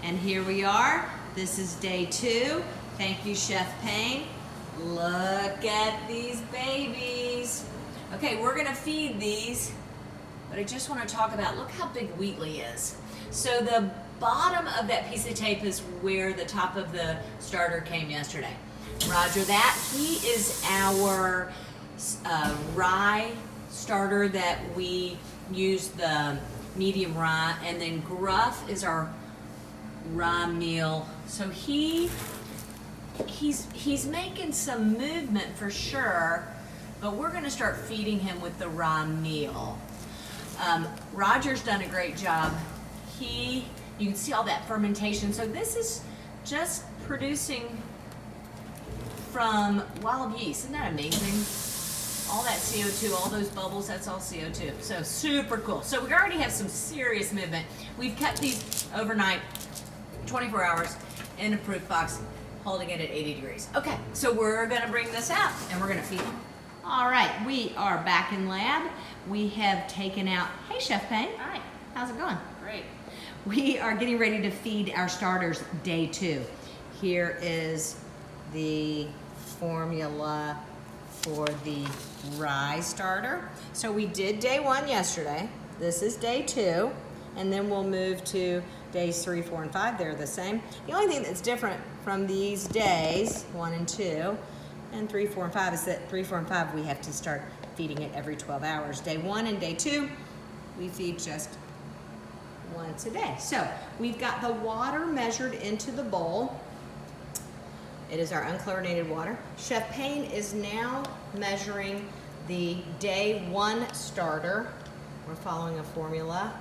And here we are. This is day 2. Thank you, Chef Payne. Look at these babies. Okay, we're gonna feed these, but I just wanna talk about, look how big Wheatley is. So the bottom of that piece of tape is where the top of the starter came yesterday. Roger that. He is our rye starter that we use the medium rye, and then Gruff is our rye meal. So he's making some movement for sure, but we're going to start feeding him with the rye meal. Roger's done a great job. You can see all that fermentation. So this is just producing from wild yeast. Isn't that amazing? All that CO2, all those bubbles, that's all CO2. So super cool. So we already have some serious movement. We've kept these overnight, 24 hours in a proof box, holding it at 80 degrees. Okay, so we're gonna bring this out and we're gonna feed them. All right, we are back in lab. We have taken out, hey Chef Payne. Hi. How's it going? Great. We are getting ready to feed our starters day 2. Here is the formula for the rye starter. So we did day 1 yesterday. This is day 2, and then we'll move to days 3, 4, and 5. They're the same. The only thing that's different from these days, 1 and 2, and 3, 4, and 5, is that 3, 4, and 5 we have to start feeding it every 12 hours. Day 1 and day 2, we feed just once a day. So we've got the water measured into the bowl. It is our unchlorinated water. Chef Payne is now measuring the day 1 starter. We're following a formula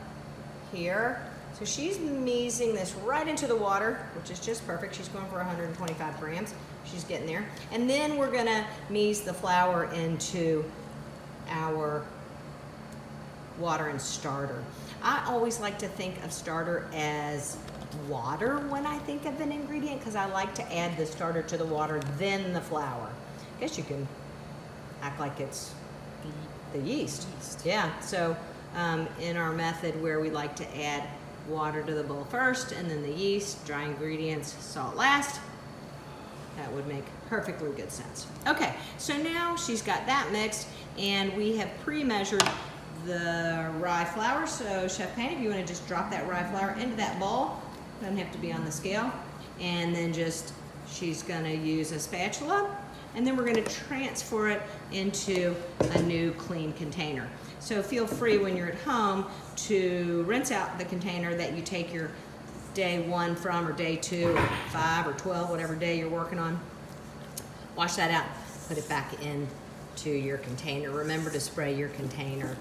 here. So she's measing this right into the water, which is just perfect. She's going for 125 grams. She's getting there. And then we're gonna mease the flour into our water and starter. I always like to think of starter as water when I think of an ingredient, because I like to add the starter to the water, then the flour. I guess you can act like it's the yeast. Yeah, so in our method where we like to add water to the bowl first and then the yeast, dry ingredients, salt last, that would make perfectly good sense. Okay, so now she's got that mixed, and we have pre-measured the rye flour. So Chef Payne, if you want to just drop that rye flour into that bowl, doesn't have to be on the scale, and then just she's going to use a spatula, and then we're going to transfer it into a new clean container. So feel free when you're at home to rinse out the container that you take your day 1 from, or day 2 or 5 or 12, whatever day you're working on. Wash that out, put it back into your container. Remember to spray your container.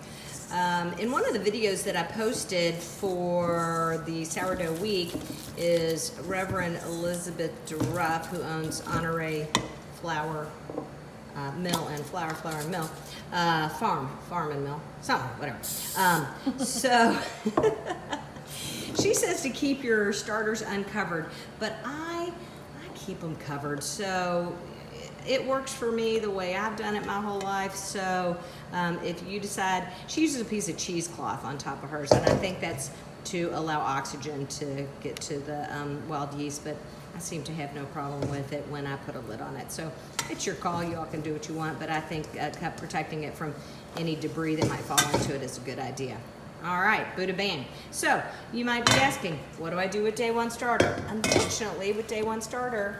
In one of the videos that I posted for the Sourdough Week is Reverend Elizabeth Ruff, who owns Honore Flour Mill and Flour and Mill, Farm and Mill, something, whatever. So she says to keep your starters uncovered, but I keep them covered. So it works for me the way I've done it my whole life. So if you decide, she uses a piece of cheesecloth on top of hers, and I think that's to allow oxygen to get to the wild yeast, but I seem to have no problem with it when I put a lid on it. So it's your call, you all can do what you want, but I think protecting it from any debris that might fall into it is a good idea. All right, Buddha bang. So you might be asking, what do I do with day 1 starter? Unfortunately, with day 1 starter,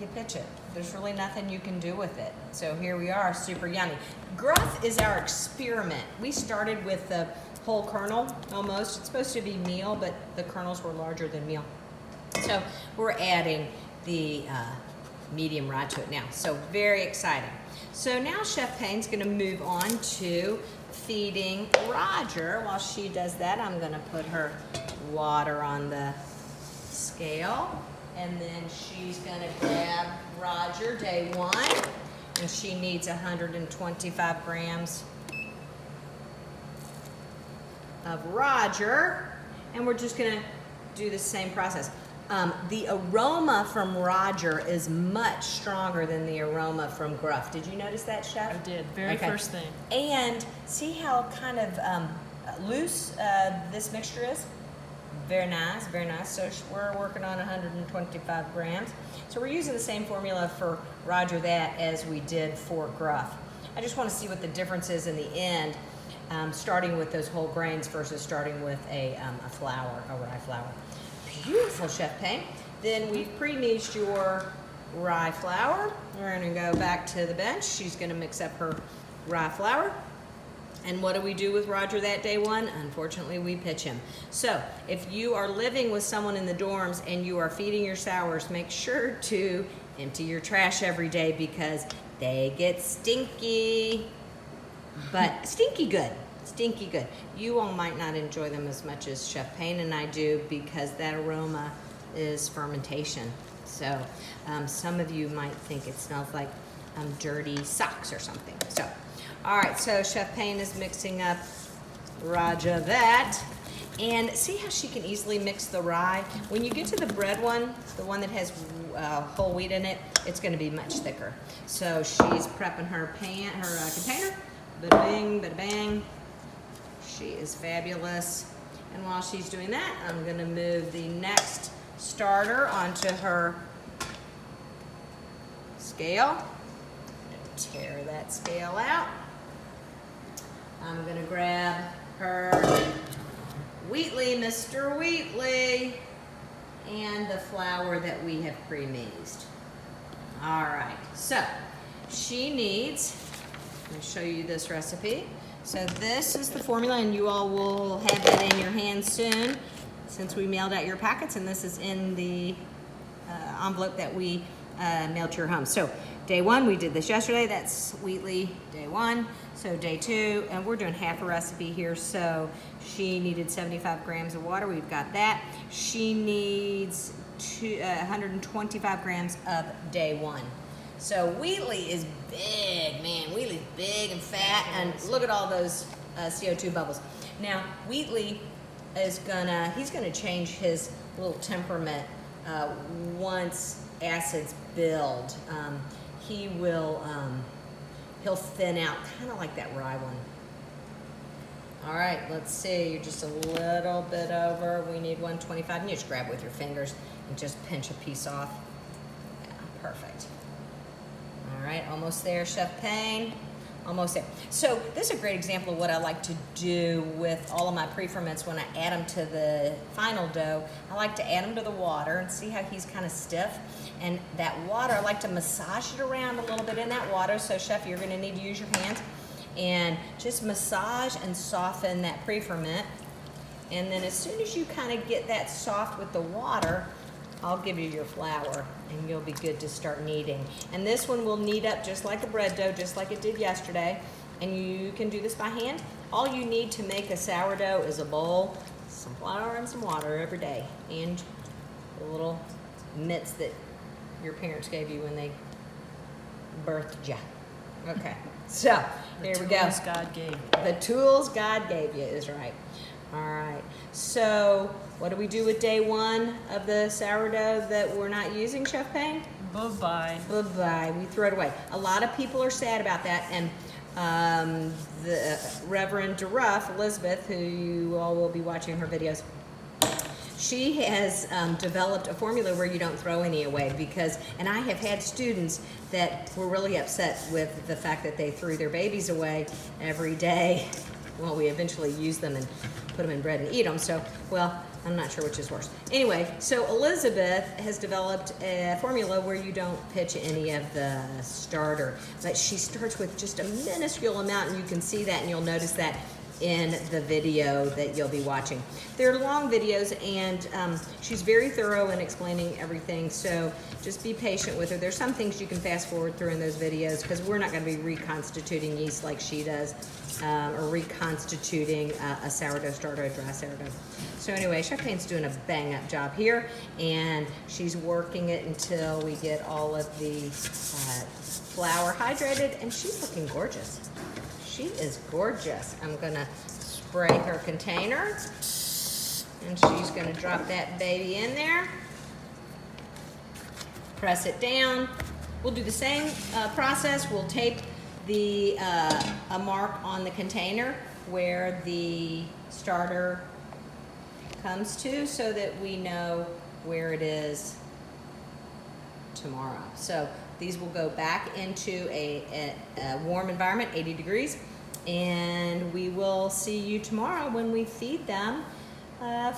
you pitch it. There's really nothing you can do with it. So here we are, super yummy. Gruff is our experiment. We started with the whole kernel, almost. It's supposed to be meal, but the kernels were larger than meal. So we're adding the medium rye to it now. So very exciting. So now Chef Payne's gonna move on to feeding Roger. While she does that, I'm gonna put her water on the scale. And then she's gonna grab Roger, day 1, and she needs 125 grams of Roger. And we're just gonna do the same process. The aroma from Roger is much stronger than the aroma from Gruff. Did you notice that, Chef? I did, very first thing. And see how kind of loose this mixture is? Very nice, very nice. So we're working on 125 grams. So we're using the same formula for Roger That as we did for Gruff. I just want to see what the difference is in the end, starting with those whole grains versus starting with a flour, a rye flour. Beautiful, Chef Payne. Then we've pre-measured your rye flour. We're going to go back to the bench. She's going to mix up her rye flour. And what do we do with Roger That day one? Unfortunately, we pitch him. So if you are living with someone in the dorms and you are feeding your sours, make sure to empty your trash every day because they get stinky. But stinky good, stinky good. You all might not enjoy them as much as Chef Payne and I do because that aroma is fermentation. So some of you might think it smells like dirty socks or something. So. All right, so Chef Payne is mixing up Roger That. And see how she can easily mix the rye? When you get to the bread one, the one that has whole wheat in it, it's gonna be much thicker. So she's prepping her container. Bada bing, bada bang. She is fabulous. And while she's doing that, I'm gonna move the next starter onto her scale. Tear that scale out. I'm gonna grab her Wheatley, Mr. Wheatley, and the flour that we have pre-mixed. All right, so she needs, let me show you this recipe. So this is the formula, and you all will have that in your hands soon since we mailed out your packets, and this is in the envelope that we mailed to your home. So day one, we did this yesterday. That's Wheatley, day one. So day two, and we're doing half a recipe here. So she needed 75 grams of water. We've got that. She needs 125 grams of day one. So Wheatley is big, man. Wheatley's big and fat, and look at all those CO2 bubbles. Now, Wheatley is he's gonna change his little temperament once acids build. He will, he'll thin out, kind of like that rye one. All right, let's see, you're just a little bit over. We need 125, and you just grab with your fingers and just pinch a piece off. Yeah, perfect. All right, almost there, Chef Payne. Almost there. So this is a great example of what I like to do with all of my pre-ferments when I add them to the final dough. I like to add them to the water and see how he's kind of stiff. And that water, I like to massage it around a little bit in that water. So Chef, you're gonna need to use your hands and just massage and soften that pre-ferment. And then as soon as you kind of get that soft with the water, I'll give you your flour and you'll be good to start kneading. And this one will knead up just like a bread dough, just like it did yesterday. And you can do this by hand. All you need to make a sourdough is a bowl, some flour and some water every day, and the little mitts that your parents gave you when they birthed you. Okay, so here we go. The tools God gave you. The tools God gave you is right. All right, so what do we do with day one of the sourdough that we're not using, Chef Payne? Bye-bye. Bye-bye, we throw it away. A lot of people are sad about that, and the Reverend DeRuff, Elizabeth, who you all will be watching her videos, she has developed a formula where you don't throw any away because, and I have had students that were really upset with the fact that they threw their babies away every day. Well, we eventually use them and put them in bread and eat them, so, well, I'm not sure which is worse. Anyway, so Elizabeth has developed a formula where you don't pitch any of the starter, but she starts with just a minuscule amount, and you can see that, and you'll notice that in the video that you'll be watching. They're long videos, and she's very thorough in explaining everything, so just be patient with her. There's some things you can fast forward through in those videos because we're not going to be reconstituting yeast like she does, or reconstituting a sourdough starter, a dry sourdough. So anyway, Chef Payne's doing a bang-up job here, and she's working it until we get all of the flour hydrated, and she's looking gorgeous. She is gorgeous. I'm gonna spray her container, and she's gonna drop that baby in there. Press it down. We'll do the same process. We'll tape the a mark on the container where the starter comes to, so that we know where it is tomorrow. So these will go back into a warm environment, 80 degrees, and we will see you tomorrow when we feed them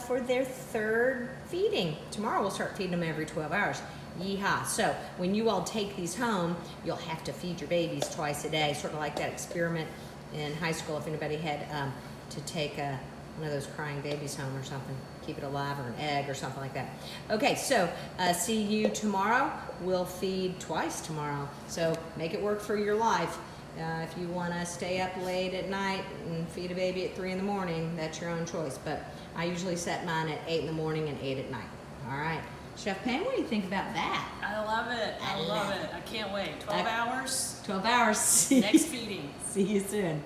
for their third feeding. Tomorrow we'll start feeding them every 12 hours. Yeehaw. So when you all take these home, you'll have to feed your babies twice a day, sort of like that experiment in high school, if anybody had to take one of those crying babies home or something, keep it alive, or an egg or something like that. Okay, so see you tomorrow. We'll feed twice tomorrow, so make it work for your life. If you want to stay up late at night and feed a baby at 3 in the morning, that's your own choice, but I usually set mine at 8 in the morning and 8 at night. All right, Chef Payne, what do you think about that? I love it. I love it. I can't wait. 12 hours. 12 hours. Next feeding. See you soon.